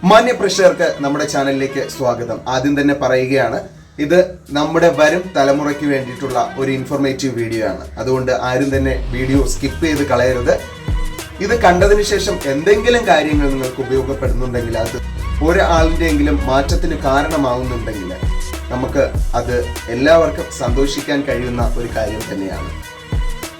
മാന്യ പ്രേക്ഷകർക്ക് നമ്മുടെ ചാനലിലേക്ക് സ്വാഗതം. ആദ്യം തന്നെ പറയുകയാണ്, ഇത് നമ്മുടെ വരും തലമുറയ്ക്ക് വേണ്ടിയിട്ടുള്ള ഒരു ഇൻഫോർമേറ്റീവ് വീഡിയോ ആണ്. അതുകൊണ്ട് ആരും തന്നെ വീഡിയോ സ്കിപ്പ് ചെയ്ത് കളയരുത്. ഇത് കണ്ടതിന് ശേഷം എന്തെങ്കിലും കാര്യങ്ങൾ നിങ്ങൾക്ക് ഉപയോഗപ്പെടുന്നുണ്ടെങ്കിൽ, അത് ഒരാളിൻ്റെയെങ്കിലും മാറ്റത്തിന് കാരണമാകുന്നുണ്ടെങ്കിൽ നമുക്ക് അത് എല്ലാവർക്കും സന്തോഷിക്കാൻ കഴിയുന്ന ഒരു കാര്യം തന്നെയാണ്.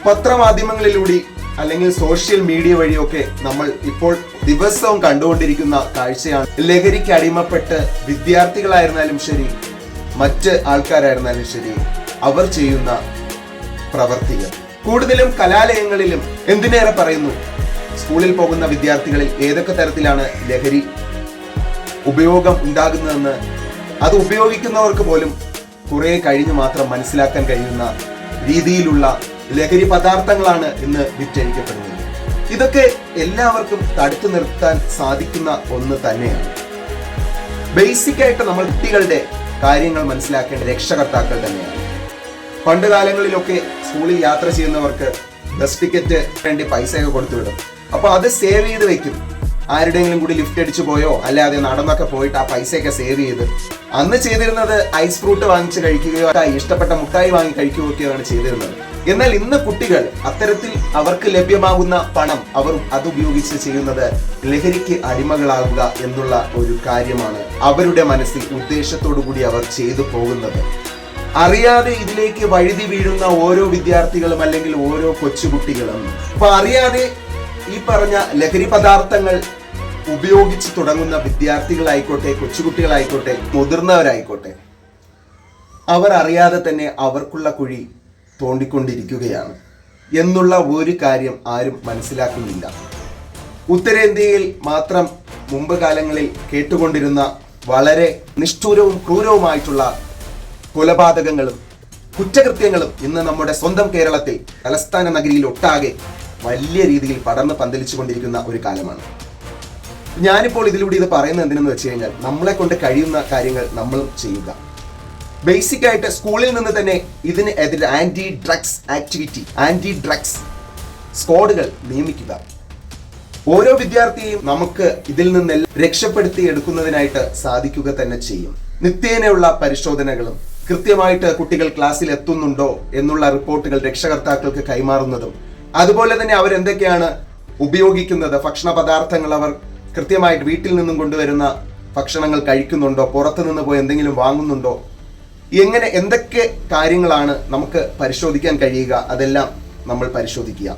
പത്രമാധ്യമങ്ങളിലൂടെ അല്ലെങ്കിൽ സോഷ്യൽ മീഡിയ വഴിയൊക്കെ നമ്മൾ ഇപ്പോൾ ദിവസവും കണ്ടുകൊണ്ടിരിക്കുന്ന കാഴ്ചയാണ് ലഹരിക്ക് അടിമപ്പെട്ട് വിദ്യാർത്ഥികളായിരുന്നാലും ശരി, മറ്റ് ആൾക്കാരായിരുന്നാലും ശരി, അവർ ചെയ്യുന്ന പ്രവർത്തികൾ. കൂടുതലും കലാലയങ്ങളിലും എന്തിനേറെ പറയുന്നു, സ്കൂളിൽ പോകുന്ന വിദ്യാർത്ഥികളിൽ ഏതൊക്കെ തരത്തിലാണ് ലഹരി ഉപയോഗം ഉണ്ടാകുന്നതെന്ന് അത് ഉപയോഗിക്കുന്നവർക്ക് പോലും കുറെ കഴിഞ്ഞ് മാത്രം മനസ്സിലാക്കാൻ കഴിയുന്ന രീതിയിലുള്ള ലഹരി പദാർത്ഥങ്ങളാണ് ഇന്ന് വിറ്റഴിക്കപ്പെടുന്നത്. ഇതൊക്കെ എല്ലാവർക്കും തടുത്തു നിർത്താൻ സാധിക്കുന്ന ഒന്ന് തന്നെയാണ്. ബേസിക് ആയിട്ട് നമ്മൾ കുട്ടികളുടെ കാര്യങ്ങൾ മനസ്സിലാക്കേണ്ട രക്ഷകർത്താക്കൾ തന്നെയാണ്. പണ്ട് കാലങ്ങളിലൊക്കെ സ്കൂളിൽ യാത്ര ചെയ്യുന്നവർക്ക് ബസ് ടിക്കറ്റ് വേണ്ടി പൈസയൊക്കെ കൊടുത്തു വിടും. അപ്പൊ അത് സേവ് ചെയ്ത് വെക്കും. ആരുടെയെങ്കിലും കൂടി ലിഫ്റ്റ് അടിച്ചു പോയോ അല്ലാതെ നടന്നൊക്കെ പോയിട്ട് ആ പൈസയൊക്കെ സേവ് ചെയ്ത് അന്ന് ചെയ്തിരുന്നത് ഐസ് ഫ്രൂട്ട് വാങ്ങിച്ച് കഴിക്കുകയോ ഇഷ്ടപ്പെട്ട മുട്ടായി വാങ്ങി കഴിക്കുകയൊക്കെയാണ് ചെയ്തിരുന്നത്. എന്നാൽ ഇന്ന് കുട്ടികൾ അത്തരത്തിൽ അവർക്ക് ലഭ്യമാകുന്ന പണം അവർ അത് ഉപയോഗിച്ച് ചെയ്യുന്നത് ലഹരിക്ക് അടിമകളാകുക എന്നുള്ള ഒരു കാര്യമാണ് അവരുടെ മനസ്സിൽ ഉദ്ദേശത്തോടു കൂടി അവർ ചെയ്തു പോകുന്നത്. അറിയാതെ ഇതിലേക്ക് വഴുതി വീഴുന്ന ഓരോ വിദ്യാർത്ഥികളും അല്ലെങ്കിൽ ഓരോ കൊച്ചുകുട്ടികളും അപ്പൊ അറിയാതെ ഈ പറഞ്ഞ ലഹരി പദാർത്ഥങ്ങൾ ഉപയോഗിച്ച് തുടങ്ങുന്ന വിദ്യാർത്ഥികളായിക്കോട്ടെ, കൊച്ചുകുട്ടികളായിക്കോട്ടെ, മുതിർന്നവരായിക്കോട്ടെ, അവർ അറിയാതെ തന്നെ അവർക്കുള്ള കുഴി തോണ്ടിക്കൊണ്ടിരിക്കുകയാണ് എന്നുള്ള ഒരു കാര്യം ആരും മനസ്സിലാക്കുന്നില്ല. ഉത്തരേന്ത്യയിൽ മാത്രം മുമ്പ് കാലങ്ങളിൽ കേട്ടുകൊണ്ടിരുന്ന വളരെ നിഷ്ഠൂരവും ക്രൂരവുമായിട്ടുള്ള കൊലപാതകങ്ങളും കുറ്റകൃത്യങ്ങളും ഇന്ന് നമ്മുടെ സ്വന്തം കേരളത്തിൽ തലസ്ഥാന നഗരിയിൽ ഒട്ടാകെ വലിയ രീതിയിൽ പടർന്ന് പന്തലിച്ചു കൊണ്ടിരിക്കുന്ന ഒരു കാലമാണ്. ഞാനിപ്പോൾ ഇതിലൂടെ ഇത് പറയുന്നത് എന്തിനെന്ന് വെച്ച് കഴിഞ്ഞാൽ, നമ്മളെ കൊണ്ട് കഴിയുന്ന കാര്യങ്ങൾ നമ്മളും ചെയ്യുക. ബേസിക് ആയിട്ട് സ്കൂളിൽ നിന്ന് തന്നെ ഇതിന് എതിരെ anti drugs activity, anti drugs സ്ക്വാഡുകൾ നിയമിക്കുക. ഓരോ വിദ്യാർത്ഥിയെയും നമുക്ക് ഇതിൽ നിന്നെല്ലാം രക്ഷപ്പെടുത്തി എടുക്കുന്നതിനായിട്ട് സാധിക്കുക തന്നെ ചെയ്യും. നിത്യേനയുള്ള പരിശോധനകളും കൃത്യമായിട്ട് കുട്ടികൾ ക്ലാസ്സിൽ എത്തുന്നുണ്ടോ എന്നുള്ള റിപ്പോർട്ടുകൾ രക്ഷകർത്താക്കൾക്ക് കൈമാറുന്നതും, അതുപോലെ തന്നെ അവരെന്തൊക്കെയാണ് ഉപയോഗിക്കുന്നത്, ഭക്ഷണ പദാർത്ഥങ്ങൾ അവർ കൃത്യമായിട്ട് വീട്ടിൽ നിന്നും കൊണ്ടുവരുന്ന ഭക്ഷണങ്ങൾ കഴിക്കുന്നുണ്ടോ, പുറത്തു നിന്ന് പോയി എന്തെങ്കിലും വാങ്ങുന്നുണ്ടോ, എങ്ങനെ എന്തൊക്കെ കാര്യങ്ങളാണ് നമുക്ക് പരിശോധിക്കാൻ കഴിയുക, അതെല്ലാം നമ്മൾ പരിശോധിക്കുക.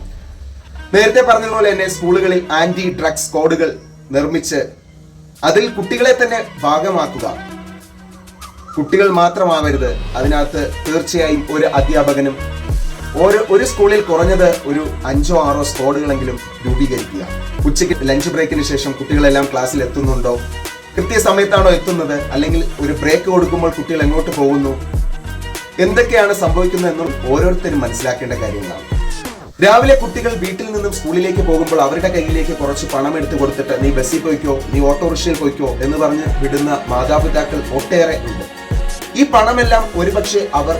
നേരത്തെ പറഞ്ഞതുപോലെ തന്നെ സ്കൂളുകളിൽ ആന്റി ഡ്രഗ്സ് സ്ക്വാഡുകൾ നിർമ്മിച്ച് അതിൽ കുട്ടികളെ തന്നെ ഭാഗമാക്കുക. കുട്ടികൾ മാത്രമാവരുത് അതിനകത്ത്. തീർച്ചയായും ഒരു അധ്യാപകനും ഒരു സ്കൂളിൽ കുറഞ്ഞത് ഒരു 5-6 സ്ക്വാഡുകളെങ്കിലും രൂപീകരിക്കുക. ഉച്ചയ്ക്ക് ലഞ്ച് ബ്രേക്കിന് ശേഷം കുട്ടികളെല്ലാം ക്ലാസ്സിൽ എത്തുന്നുണ്ടോ, കൃത്യസമയത്താണോ എത്തുന്നത്, അല്ലെങ്കിൽ ഒരു ബ്രേക്ക് കൊടുക്കുമ്പോൾ കുട്ടികൾ എങ്ങോട്ട് പോകുന്നു, എന്തൊക്കെയാണ് സംഭവിക്കുന്നത് എന്നും ഓരോരുത്തരും മനസ്സിലാക്കേണ്ട കാര്യങ്ങളാണ്. രാവിലെ കുട്ടികൾ വീട്ടിൽ നിന്നും സ്കൂളിലേക്ക് പോകുമ്പോൾ അവരുടെ കയ്യിലേക്ക് കുറച്ച് പണം എടുത്തു കൊടുത്തിട്ട് നീ ബസ്സിൽ പോയിക്കോ, നീ ഓട്ടോറിക്ഷയിൽ പോയിക്കോ എന്ന് പറഞ്ഞ് വിടുന്ന മാതാപിതാക്കൾ ഒട്ടേറെ ഉണ്ട്. ഈ പണമെല്ലാം ഒരുപക്ഷെ അവർ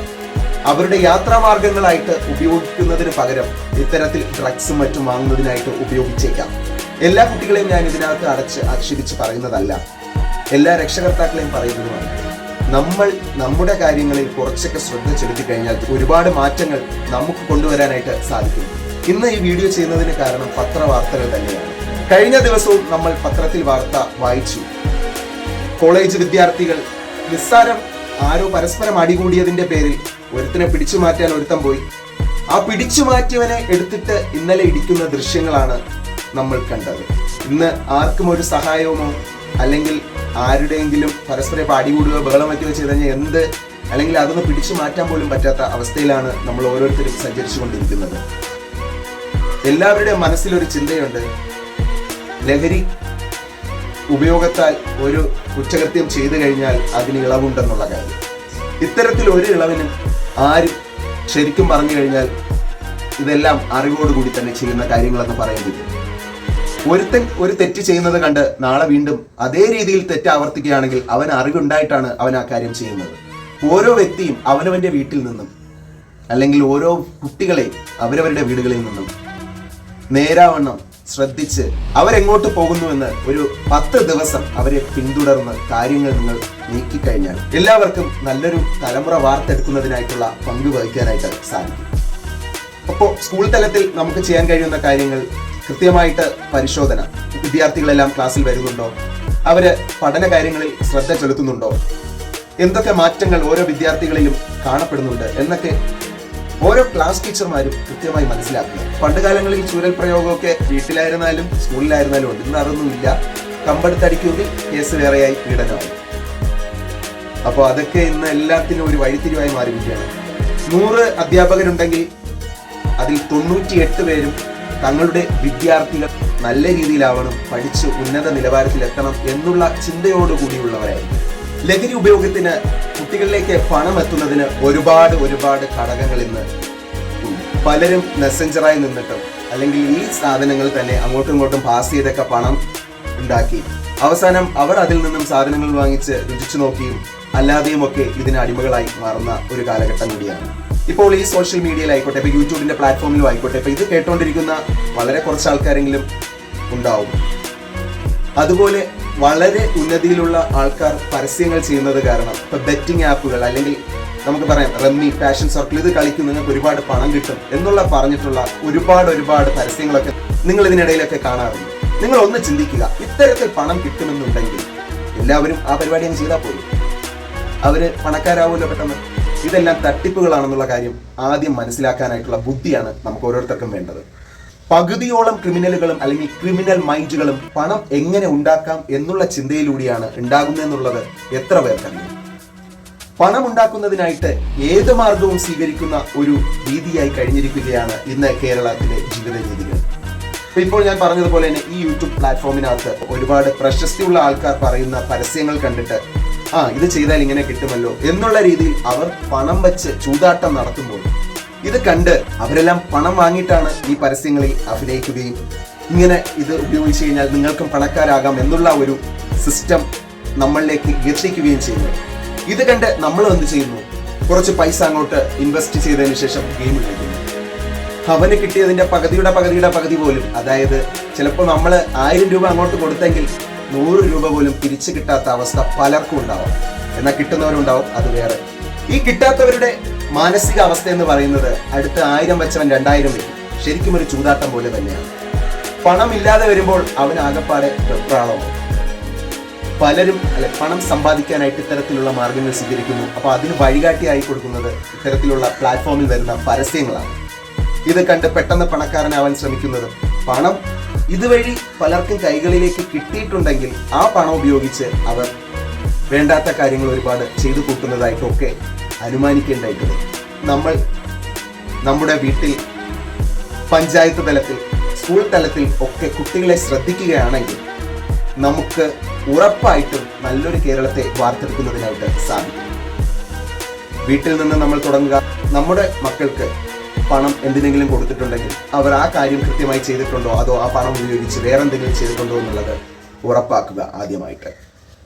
അവരുടെ യാത്രാമാർഗങ്ങളായിട്ട് ഉപയോഗിക്കുന്നതിന് പകരം ഇത്തരത്തിൽ ഡ്രഗ്സും മറ്റും വാങ്ങുന്നതിനായിട്ട് ഉപയോഗിച്ചേക്കാം. എല്ലാ കുട്ടികളെയും ഞാൻ ഇതിനകത്ത് അടച്ച് ആക്ഷേപിച്ച് പറയുന്നതല്ല, എല്ലാ രക്ഷകർത്താക്കളെയും പറയുന്നതുമാണ്. നമ്മൾ നമ്മുടെ കാര്യങ്ങളിൽ കുറച്ചൊക്കെ ശ്രദ്ധ ചെലുത്തി കഴിഞ്ഞാൽ ഒരുപാട് മാറ്റങ്ങൾ നമുക്ക് കൊണ്ടുവരാനായിട്ട് സാധിക്കും. ഇന്ന് ഈ വീഡിയോ ചെയ്യുന്നതിന് കാരണം പത്രവാർത്തകൾ തന്നെയാണ്. കഴിഞ്ഞ ദിവസവും നമ്മൾ പത്രത്തിൽ വാർത്ത വായിച്ചു. കോളേജ് വിദ്യാർത്ഥികൾ നിസ്സാരം ആരോ പരസ്പരം അടികൂടിയതിന്റെ പേരിൽ ഒരുത്തിനെ പിടിച്ചു മാറ്റാൻ ഒരുത്തൻ പോയി. ആ പിടിച്ചു മാറ്റിയവനെ എടുത്തിട്ട് ഇന്നലെ ഇടിക്കുന്ന ദൃശ്യങ്ങളാണ് നമ്മൾ കണ്ടത്. ഇന്ന് ആർക്കും ഒരു സഹായവുമോ അല്ലെങ്കിൽ ആരുടെയെങ്കിലും പരസ്പരം അടികൂടുകയോ ബഹളം മറ്റുകയോ ചെയ്ത് കഴിഞ്ഞാൽ അല്ലെങ്കിൽ അതൊന്ന് പിടിച്ചു മാറ്റാൻ പോലും പറ്റാത്ത അവസ്ഥയിലാണ് നമ്മൾ ഓരോരുത്തരും സഞ്ചരിച്ചു കൊണ്ടിരിക്കുന്നത്. എല്ലാവരുടെയും മനസ്സിലൊരു ചിന്തയുണ്ട്, ലഹരി ഉപയോഗത്താൽ ഒരു കുറ്റകൃത്യം ചെയ്തു കഴിഞ്ഞാൽ അതിന് ഇളവുണ്ടെന്നുള്ള കാര്യം. ഇത്തരത്തിൽ ഒരു ഇളവിനും ആരും ശരിക്കും പറഞ്ഞു കഴിഞ്ഞാൽ ഇതെല്ലാം അറിവോടുകൂടി തന്നെ ചെയ്യുന്ന കാര്യങ്ങളെന്ന് പറയേണ്ടി. ഒരുത്തൻ ഒരു തെറ്റ് ചെയ്യുന്നത് കണ്ട് നാളെ വീണ്ടും അതേ രീതിയിൽ തെറ്റ് ആവർത്തിക്കുകയാണെങ്കിൽ അവൻ അറിവുണ്ടായിട്ടാണ് അവൻ ആ കാര്യം ചെയ്യുന്നത്. ഓരോ വ്യക്തിയും അവനവന്റെ വീട്ടിൽ നിന്നും അല്ലെങ്കിൽ ഓരോ കുട്ടികളെയും അവരവരുടെ വീടുകളിൽ നിന്നും നേരാവണ്ണം ശ്രദ്ധിച്ച് അവരെങ്ങോട്ട് പോകുന്നുവെന്ന് ഒരു 10 ദിവസം അവരെ പിന്തുടർന്ന് കാര്യങ്ങൾ നിങ്ങൾ നീക്കിക്കഴിഞ്ഞാൽ എല്ലാവർക്കും നല്ലൊരു തലമുറ വാർത്തെടുക്കുന്നതിനായിട്ടുള്ള പങ്ക് വഹിക്കാനായിട്ട് സാധിക്കും. അപ്പോൾ സ്കൂൾ തലത്തിൽ നമുക്ക് ചെയ്യാൻ കഴിയുന്ന കാര്യങ്ങൾ കൃത്യമായിട്ട് പരിശോധന. വിദ്യാർത്ഥികളെല്ലാം ക്ലാസ്സിൽ വരുന്നുണ്ടോ, അവര് പഠന കാര്യങ്ങളിൽ ശ്രദ്ധ ചെലുത്തുന്നുണ്ടോ, എന്തൊക്കെ മാറ്റങ്ങൾ ഓരോ വിദ്യാർത്ഥികളിലും കാണപ്പെടുന്നുണ്ട് എന്നൊക്കെ ഓരോ ക്ലാസ് ടീച്ചർമാരും കൃത്യമായി മനസ്സിലാക്കുക. പണ്ട് കാലങ്ങളിൽ ചൂരൽ പ്രയോഗമൊക്കെ വീട്ടിലായിരുന്നാലും സ്കൂളിലായിരുന്നാലും ഉണ്ട്. ഇന്ന് അതൊന്നുമില്ല. കമ്പെടുത്തടിക്കുമെങ്കിൽ കേസ് വേറെയായി പീഡനമായി. അപ്പോൾ അതൊക്കെ ഇന്ന് എല്ലാത്തിനും ഒരു വഴിത്തിരിവായി മാറിയിരിക്കുകയാണ്. 100 അധ്യാപകരുണ്ടെങ്കിൽ അതിൽ 98 പേരും തങ്ങളുടെ വിദ്യാർത്ഥികൾ നല്ല രീതിയിലാവണം, പഠിച്ച് ഉന്നത നിലവാരത്തിലെത്തണം എന്നുള്ള ചിന്തയോടുകൂടിയുള്ളവരായിരിക്കും. ലഹരി ഉപയോഗത്തിന് കുട്ടികളിലേക്ക് പണം എത്തുന്നതിന് ഒരുപാട് ഘടകങ്ങൾ ഇന്ന് ഉണ്ട്. പലരും മെസ്സഞ്ചറായി നിന്നിട്ടും അല്ലെങ്കിൽ ഈ സാധനങ്ങൾ തന്നെ അങ്ങോട്ടും ഇങ്ങോട്ടും പാസ് ചെയ്തൊക്കെ പണം ഉണ്ടാക്കി അവസാനം അവർ അതിൽ നിന്നും സാധനങ്ങൾ വാങ്ങിച്ച് രുചിച്ചു നോക്കിയും അല്ലാതെയും ഒക്കെ ഇതിന് അടിമകളായി മാറുന്ന ഒരു കാലഘട്ടം കൂടിയാണ്. ഇപ്പോൾ ഈ സോഷ്യൽ മീഡിയയിലായിക്കോട്ടെ, ഇപ്പൊ യൂട്യൂബിന്റെ പ്ലാറ്റ്ഫോമിലും ആയിക്കോട്ടെ, ഇപ്പൊ ഇത് കേട്ടുകൊണ്ടിരിക്കുന്ന വളരെ കുറച്ച് ആൾക്കാരെങ്കിലും ഉണ്ടാവും. അതുപോലെ വളരെ ഉന്നതിയിലുള്ള ആൾക്കാർ പരസ്യങ്ങൾ ചെയ്യുന്നത് കാരണം ഇപ്പൊ ബെറ്റിംഗ് ആപ്പുകൾ അല്ലെങ്കിൽ നമുക്ക് പറയാം റമ്മി, പാഷൻ സർക്കിൾ, ഇത് കളിക്കും നിങ്ങൾക്ക് ഒരുപാട് പണം കിട്ടും എന്നുള്ള പറഞ്ഞിട്ടുള്ള ഒരുപാട് പരസ്യങ്ങളൊക്കെ നിങ്ങൾ ഇതിനിടയിലൊക്കെ കാണാറുണ്ട്. നിങ്ങൾ ഒന്ന് ചിന്തിക്കുക, ഇത്തരത്തിൽ പണം കിട്ടുമെന്നുണ്ടെങ്കിൽ എല്ലാവരും ആ പരിപാടി അങ്ങ് ചെയ്താൽ പോലും അവര് പണക്കാരാവുമല്ലോ പെട്ടെന്ന്. ഇതെല്ലാം തട്ടിപ്പുകളാണെന്നുള്ള കാര്യം ആദ്യം മനസ്സിലാക്കാനായിട്ടുള്ള ബുദ്ധിയാണ് നമുക്ക് ഓരോരുത്തർക്കും വേണ്ടത്. പകുതിയോളം ക്രിമിനലുകളും അല്ലെങ്കിൽ ക്രിമിനൽ മൈൻഡുകളും പണം എങ്ങനെ ഉണ്ടാക്കാം എന്നുള്ള ചിന്തയിലൂടെയാണ് ഉണ്ടാകുന്നതെന്നുള്ളത് എത്ര പേർക്കറിയാം. പണം ഉണ്ടാക്കുന്നതിനായിട്ട് ഏത് മാർഗവും സ്വീകരിക്കുന്ന ഒരു രീതിയായി കഴിഞ്ഞിരിക്കുകയാണ് ഇന്ന് കേരളത്തിലെ ജീവിത രീതികൾ. ഇപ്പോൾ ഞാൻ പറഞ്ഞതുപോലെ തന്നെ ഈ യൂട്യൂബ് പ്ലാറ്റ്ഫോമിനകത്ത് ഒരുപാട് പ്രശസ്തിയുള്ള ആൾക്കാർ പറയുന്ന പരസ്യങ്ങൾ കണ്ടിട്ട് ഇത് ചെയ്താൽ ഇങ്ങനെ കിട്ടുമല്ലോ എന്നുള്ള രീതിയിൽ അവർ പണം വെച്ച് ചൂതാട്ടം നടത്തുമ്പോൾ ഇത് കണ്ട് അവരെല്ലാം പണം വാങ്ങിയിട്ടാണ് ഈ പരസ്യങ്ങളിൽ അഭിനയിക്കുകയും ഇങ്ങനെ ഇത് ഉപയോഗിച്ച് കഴിഞ്ഞാൽ നിങ്ങൾക്കും പണക്കാരാകാം എന്നുള്ള ഒരു സിസ്റ്റം നമ്മളിലേക്ക് എത്തിക്കുകയും ചെയ്യുന്നു. ഇത് കണ്ട് നമ്മൾ എന്ത് ചെയ്യുന്നു, കുറച്ച് പൈസ അങ്ങോട്ട് ഇൻവെസ്റ്റ് ചെയ്തതിന് ശേഷം ഗെയിം കളിക്കുന്നു. അവന് കിട്ടിയതിന്റെ പകുതിയുടെ പകുതി പോലും, അതായത് ചിലപ്പോൾ നമ്മൾ 1000 രൂപ അങ്ങോട്ട് കൊടുത്തെങ്കിൽ 100 രൂപ പോലും തിരിച്ചു കിട്ടാത്ത അവസ്ഥ പലർക്കും ഉണ്ടാവും. എന്നാൽ കിട്ടുന്നവരുണ്ടാവും, അത് വേറെ. ഈ കിട്ടാത്തവരുടെ മാനസിക അവസ്ഥ എന്ന് പറയുന്നത് അടുത്ത 1000 വെച്ചവൻ 2000 വയ്ക്കും. ശരിക്കും ഒരു ചൂതാട്ടം പോലെ തന്നെയാണ്. പണം ഇല്ലാതെ വരുമ്പോൾ അവൻ ആകപ്പാടെ വെപ്രാളവും. പലരും പണം സമ്പാദിക്കാനായിട്ട് ഇത്തരത്തിലുള്ള മാർഗങ്ങൾ സ്വീകരിക്കുന്നു. അപ്പൊ അതിന് വഴികാട്ടിയായി കൊടുക്കുന്നത് ഇത്തരത്തിലുള്ള പ്ലാറ്റ്ഫോമിൽ വരുന്ന പരസ്യങ്ങളാണ്. ഇത് കണ്ട് പെട്ടെന്ന് പണക്കാരനാവാൻ ശ്രമിക്കുന്നത്, പണം ഇതുവഴി പലർക്കും കൈകളിലേക്ക് കിട്ടിയിട്ടുണ്ടെങ്കിൽ ആ പണം ഉപയോഗിച്ച് അവർ വേണ്ടാത്ത കാര്യങ്ങൾ ഒരുപാട് ചെയ്തു കൂട്ടുന്നതായിട്ടൊക്കെ അനുമാനിക്കേണ്ടതായിട്ടുണ്ട്. നമ്മൾ നമ്മുടെ വീട്ടിൽ, പഞ്ചായത്ത് തലത്തിൽ, സ്കൂൾ തലത്തിൽ ഒക്കെ കുട്ടികളെ ശ്രദ്ധിക്കുകയാണെങ്കിൽ നമുക്ക് ഉറപ്പായിട്ടും നല്ലൊരു കേരളത്തെ വാർത്തെടുക്കുന്നതിനായിട്ട് സാധിക്കും. വീട്ടിൽ നിന്ന് നമ്മൾ തുടങ്ങുക. നമ്മുടെ മക്കൾക്ക് പണം എന്തിനെങ്കിലും കൊടുത്തിട്ടുണ്ടെങ്കിൽ അവർ ആ കാര്യം കൃത്യമായി ചെയ്തിട്ടുണ്ടോ, അതോ ആ പണം ഉപയോഗിച്ച് വേറെ എന്തെങ്കിലും ചെയ്തിട്ടുണ്ടോ എന്നുള്ളത് ഉറപ്പാക്കുക. ആദ്യമായിട്ട്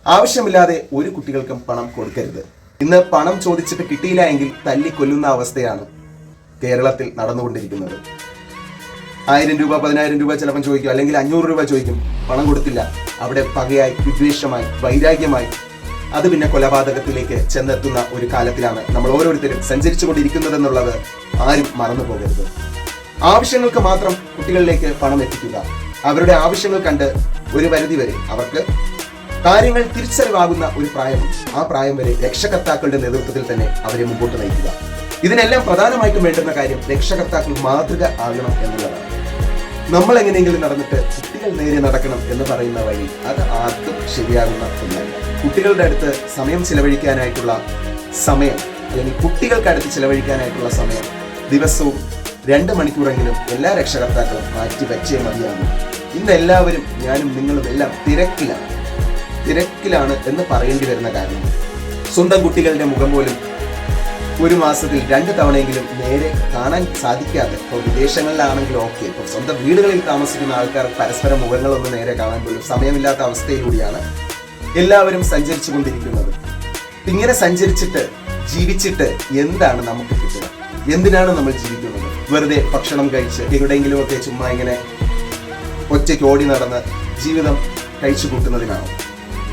ആവശ്യമില്ലാതെ ഒരു കുട്ടികൾക്കും പണം കൊടുക്കരുത്. ഇന്ന് പണം ചോദിച്ചിട്ട് കിട്ടിയില്ല എങ്കിൽ തല്ലിക്കൊല്ലുന്ന അവസ്ഥയാണ് കേരളത്തിൽ നടന്നുകൊണ്ടിരിക്കുന്നത്. 1000 രൂപ 10000 രൂപ ചിലപ്പം ചോദിക്കും, അല്ലെങ്കിൽ 500 രൂപ ചോദിക്കും. പണം കൊടുത്തില്ല, അവിടെ പകയായി, വിദ്വേഷമായി, വൈരാഗ്യമായി അത് പിന്നെ കൊലപാതകത്തിലേക്ക് ചെന്നെത്തുന്ന ഒരു കാലത്തിലാണ് നമ്മൾ ഓരോരുത്തരും സഞ്ചരിച്ചു കൊണ്ടിരിക്കുന്നതെന്നുള്ളത് ആരും മറന്നു പോകരുത്. ആവശ്യങ്ങൾക്ക് മാത്രം കുട്ടികളിലേക്ക് പണം എത്തിക്കുക. അവരുടെ ആവശ്യങ്ങൾ കണ്ട് ഒരു പരിധി വരെ അവർക്ക് കാര്യങ്ങൾ തിരിച്ചറിവാകുന്ന ഒരു പ്രായമുണ്ട്. ആ പ്രായം വരെ രക്ഷകർത്താക്കളുടെ നേതൃത്വത്തിൽ തന്നെ അവരെ മുമ്പോട്ട് നയിക്കുക. ഇതിനെല്ലാം പ്രധാനമായിട്ടും വേണ്ടുന്ന കാര്യം രക്ഷകർത്താക്കൾ മാതൃക ആകണം എന്നുള്ളതാണ്. നമ്മൾ എങ്ങനെയെങ്കിലും നടന്നിട്ട് കുട്ടികൾ നേരെ നടക്കണം എന്ന് പറയുന്ന വഴി അത് ആർക്കും ശരിയാകുന്ന ഒന്നല്ല. കുട്ടികളുടെ അടുത്ത് സമയം ചിലവഴിക്കാനായിട്ടുള്ള സമയം, അല്ലെങ്കിൽ കുട്ടികൾക്കടുത്ത് ചിലവഴിക്കാനായിട്ടുള്ള സമയം ദിവസവും 2 മണിക്കൂറെങ്കിലും എല്ലാ രക്ഷകർത്താക്കളും മാറ്റി വെച്ചേ മതിയാകും. ഇന്ന് എല്ലാവരും, ഞാനും നിങ്ങളും എല്ലാം തിരക്കിലാണ് എന്ന് പറയേണ്ടി വരുന്ന കാരണം സ്വന്തം കുട്ടികളുടെ മുഖം പോലും ഒരു മാസത്തിൽ 2 തവണയെങ്കിലും നേരെ കാണാൻ സാധിക്കാതെ, ഇപ്പോൾ വിദേശങ്ങളിലാണെങ്കിലും ഓക്കെ, ഇപ്പോൾ സ്വന്തം വീടുകളിൽ താമസിക്കുന്ന ആൾക്കാർ പരസ്പരം മുഖങ്ങളൊന്നും നേരെ കാണാൻ പോലും സമയമില്ലാത്ത അവസ്ഥയിലൂടെയാണ് എല്ലാവരും സഞ്ചരിച്ചു കൊണ്ടിരിക്കുന്നത്. ഇങ്ങനെ സഞ്ചരിച്ചിട്ട് ജീവിച്ചിട്ട് എന്താണ് നമുക്ക് കിട്ടുക? എന്തിനാണ് നമ്മൾ ജീവിക്കുന്നത്? വെറുതെ ഭക്ഷണം കഴിച്ച് എവിടെയെങ്കിലും ഒക്കെ ചുമ്മാ ഇങ്ങനെ ഒറ്റയ്ക്ക് ഓടി നടന്ന് ജീവിതം കഴിച്ചു കൂട്ടുന്നതിനാണോ?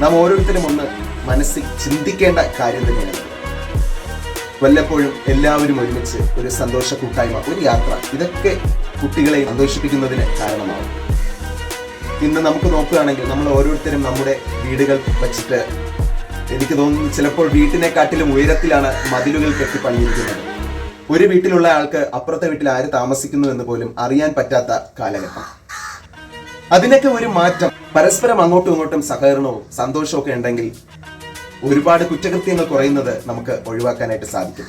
നാം ഓരോരുത്തരും ഒന്ന് മനസ്സിൽ ചിന്തിക്കേണ്ട കാര്യം തന്നെയാണ്. വല്ലപ്പോഴും എല്ലാവരും ഒരുമിച്ച് ഒരു സന്തോഷ കൂട്ടായ്മ, ഒരു യാത്ര, ഇതൊക്കെ കുട്ടികളെ സന്തോഷിപ്പിക്കുന്നതിന് കാരണമാവും. ഇന്ന് നമുക്ക് നോക്കുകയാണെങ്കിൽ നമ്മൾ ഓരോരുത്തരും നമ്മുടെ വീടുകൾ വച്ചിട്ട് എനിക്ക് തോന്നുന്നു ചിലപ്പോൾ വീട്ടിനെക്കാട്ടിലും ഉയരത്തിലാണ് മതിലുകൾ കെട്ടിപ്പണിയിരിക്കുന്നത്. ഒരു വീട്ടിലുള്ള ആൾക്ക് അപ്പുറത്തെ വീട്ടിൽ ആര് താമസിക്കുന്നു എന്ന് പോലും അറിയാൻ പറ്റാത്ത കാലഘട്ടം. അതിനൊക്കെ ഒരു മാറ്റം, പരസ്പരം അങ്ങോട്ടും ഇങ്ങോട്ടും സഹകരണവും സന്തോഷവും ഒക്കെ ഉണ്ടെങ്കിൽ ഒരുപാട് കുറ്റകൃത്യങ്ങൾ കുറയുന്നത് നമുക്ക് ഒഴിവാക്കാനായിട്ട് സാധിക്കും.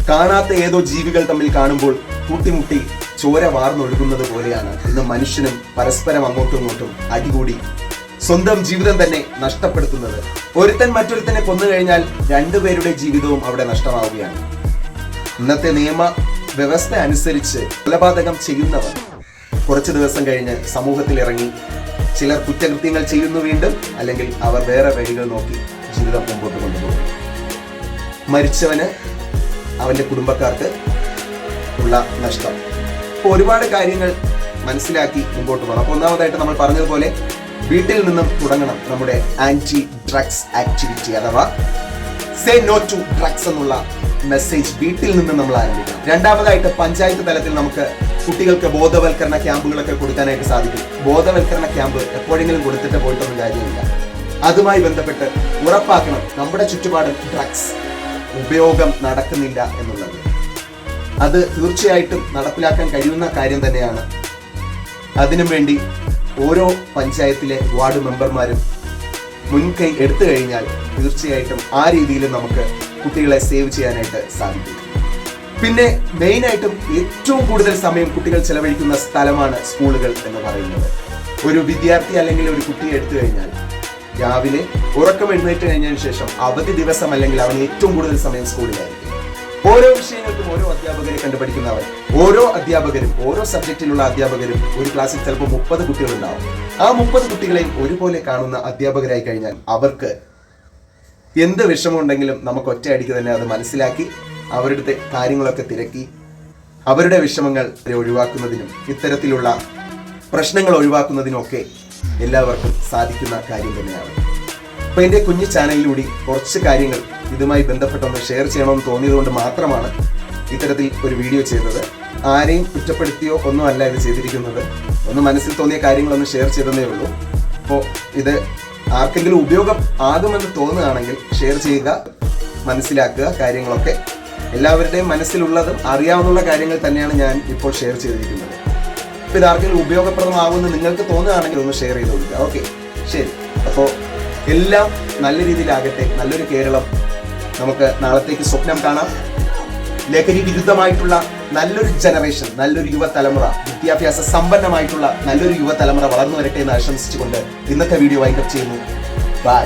കാണാത്ത ഏതോ ജീവികൾ തമ്മിൽ കാണുമ്പോൾ കൂട്ടിമുട്ടി ചോര വാർന്നൊഴുകുന്നത് പോലെയാണ് ഇന്ന് മനുഷ്യനും പരസ്പരം അങ്ങോട്ടും ഇങ്ങോട്ടും അടികൂടി സ്വന്തം ജീവിതം തന്നെ നഷ്ടപ്പെടുത്തുന്നത്. ഒരുത്തൻ മറ്റൊരുത്തനെ കൊന്നു കഴിഞ്ഞാൽ രണ്ടുപേരുടെ ജീവിതവും അവിടെ നഷ്ടമാവുകയാണ്. ഇന്നത്തെ നിയമ വ്യവസ്ഥ അനുസരിച്ച് കൊലപാതകം ചെയ്യുന്നവർ കുറച്ചു ദിവസം കഴിഞ്ഞ് സമൂഹത്തിൽ ഇറങ്ങി ചിലർ കുറ്റകൃത്യങ്ങൾ ചെയ്യുന്നു വീണ്ടും, അല്ലെങ്കിൽ അവർ വേറെ വഴികൾ നോക്കി ജീവിതം മുമ്പോട്ട് കൊണ്ടുപോകും. മരിച്ചവന് അവന്റെ കുടുംബക്കാർക്ക് ഉള്ള നഷ്ടം. അപ്പോൾ ഒരുപാട് കാര്യങ്ങൾ മനസ്സിലാക്കി മുമ്പോട്ട് പോകണം. അപ്പോൾ ഒന്നാമതായിട്ട് നമ്മൾ പറഞ്ഞതുപോലെ വീട്ടിൽ നിന്നും തുടങ്ങണം നമ്മുടെ ആന്റി ഡ്രഗ്സ് ആക്ടിവിറ്റി, അഥവാ സേ നോ ടു ഡ്രഗ്സ് എന്നുള്ള മെസ്സേജ് വീട്ടിൽ നിന്ന് നമ്മൾ ആരംഭിക്കണം. രണ്ടാമതായിട്ട് പഞ്ചായത്ത് തലത്തിൽ നമുക്ക് കുട്ടികൾക്ക് ബോധവൽക്കരണ ക്യാമ്പുകളൊക്കെ കൊടുക്കാനായിട്ട് സാധിക്കും. ബോധവൽക്കരണ ക്യാമ്പ് എപ്പോഴെങ്കിലും കൊടുത്തിട്ട് പോയിട്ടൊന്നും കാര്യമില്ല. അതുമായി ബന്ധപ്പെട്ട് ഉറപ്പാക്കണം നമ്മുടെ ചുറ്റുപാടും ഡ്രഗ്സ് ഉപയോഗം നടക്കുന്നില്ല എന്നുള്ളത്. അത് തീർച്ചയായിട്ടും നടപ്പിലാക്കാൻ കഴിയുന്ന കാര്യം തന്നെയാണ്. അതിനു വേണ്ടി ഓരോ പഞ്ചായത്തിലെ വാർഡ് മെമ്പർമാരും മുൻകൈ എടുത്തു കഴിഞ്ഞാൽ തീർച്ചയായിട്ടും ആ രീതിയിൽ നമുക്ക് കുട്ടികളെ സേവ് ചെയ്യാനായിട്ട് സാധിക്കും. പിന്നെ മെയിനായിട്ടും ഏറ്റവും കൂടുതൽ സമയം കുട്ടികൾ ചെലവഴിക്കുന്ന സ്ഥലമാണ് സ്കൂളുകൾ എന്ന് പറയുന്നത്. ഒരു വിദ്യാർത്ഥി അല്ലെങ്കിൽ ഒരു കുട്ടിയെ എടുത്തു കഴിഞ്ഞാൽ രാവിലെ ഉറക്കം എഴുന്നേറ്റ് കഴിഞ്ഞതിന് ശേഷം അവധി ദിവസം അല്ലെങ്കിൽ അവൻ ഏറ്റവും കൂടുതൽ സമയം സ്കൂളിലായിരിക്കും. ഓരോ വിഷയങ്ങൾക്കും ഓരോ അധ്യാപകരെ കണ്ടുപഠിക്കുന്നവർ, ഓരോ അധ്യാപകരും ഓരോ സബ്ജക്റ്റിലുള്ള അധ്യാപകരും ഒരു ക്ലാസ്സിൽ ചിലപ്പോൾ 30 കുട്ടികളുണ്ടാവും. ആ 30 കുട്ടികളെയും ഒരുപോലെ കാണുന്ന അധ്യാപകരായി കഴിഞ്ഞാൽ അവർക്ക് എന്ത് വിഷമമുണ്ടെങ്കിലും നമുക്ക് ഒറ്റയടിക്ക് തന്നെ അത് മനസ്സിലാക്കി അവരുടെ കാര്യങ്ങളൊക്കെ തിരക്കി അവരുടെ വിഷമങ്ങൾ ഒഴിവാക്കുന്നതിനും ഇത്തരത്തിലുള്ള പ്രശ്നങ്ങൾ ഒഴിവാക്കുന്നതിനൊക്കെ എല്ലാവർക്കും സാധിക്കുന്ന കാര്യം തന്നെയാണ്. അപ്പോൾ എൻ്റെ കുഞ്ഞു ചാനലിലൂടെ കുറച്ച് കാര്യങ്ങൾ ഇതുമായി ബന്ധപ്പെട്ടൊന്ന് ഷെയർ ചെയ്യണമെന്ന് തോന്നിയതുകൊണ്ട് മാത്രമാണ് ഇത്തരത്തിൽ ഒരു വീഡിയോ ചെയ്തത്. ആരെയും കുറ്റപ്പെടുത്തിയോ ഒന്നും അല്ല ഇത് ചെയ്തിരിക്കുന്നത്. ഒന്ന് മനസ്സിൽ തോന്നിയ കാര്യങ്ങളൊന്ന് ഷെയർ ചെയ്തതേ ഉള്ളൂ. അപ്പോൾ ഇത് ആർക്കെങ്കിലും ഉപയോഗം ആകുമെന്ന് തോന്നുകയാണെങ്കിൽ ഷെയർ ചെയ്യുക, മനസ്സിലാക്കുക. കാര്യങ്ങളൊക്കെ എല്ലാവരുടെയും മനസ്സിലുള്ളതും അറിയാവുന്ന കാര്യങ്ങൾ തന്നെയാണ് ഞാൻ ഇപ്പോൾ ഷെയർ ചെയ്തിരിക്കുന്നത്. അപ്പോൾ ഇത് ആർക്കെങ്കിലും ഉപയോഗപ്രദമാകുമെന്ന് നിങ്ങൾക്ക് തോന്നുകയാണെങ്കിൽ ഒന്ന് ഷെയർ ചെയ്ത് കൊടുക്കുക. ഓക്കെ, ശരി. അപ്പോൾ എല്ലാം നല്ല രീതിയിലാകട്ടെ. നല്ലൊരു കേരളം നമുക്ക് നാളത്തേക്ക് സ്വപ്നം കാണാം. ലഹരി വിരുദ്ധമായിട്ടുള്ള നല്ലൊരു ജനറേഷൻ, നല്ലൊരു യുവതലമുറ, വിദ്യാഭ്യാസ സമ്പന്നമായിട്ടുള്ള നല്ലൊരു യുവതലമുറ വളർന്നു വരട്ടെ എന്ന് ആശംസിച്ചുകൊണ്ട് ഇന്നത്തെ വീഡിയോ വൈൻഡപ്പ് ചെയ്യുന്നു. ബൈ.